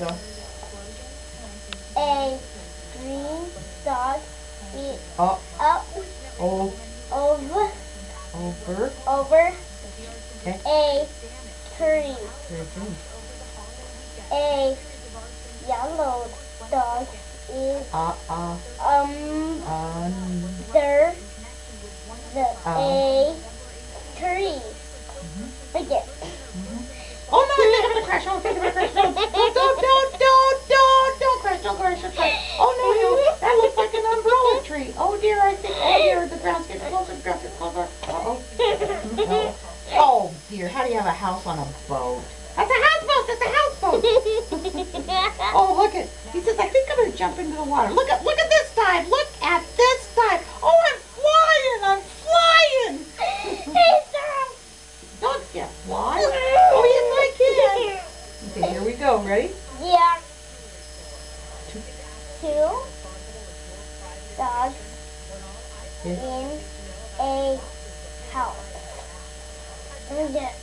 go. A green dog is Up. up Over. over Over. over Okay. a tree. Very good. A yellow dog is under a tree. Again. Oh no, I think I'm gonna crash. Oh, I think I'm gonna crash. No, don't crash, don't crash, don't crash. Oh no, that looks like an umbrella tree. Oh dear, oh dear, the ground's getting closer, the ground's getting closer. Uh-oh. No. Oh dear, how do you have a house on a boat? That's a houseboat, that's a houseboat. Oh, look at, he says, I think I'm gonna jump into the water. Look at this time, look at this time. Oh, I'm flying. Don't get fly. Oh, yes, I can. Okay, here we go. Ready? Yeah. Two dogs in a house. Again.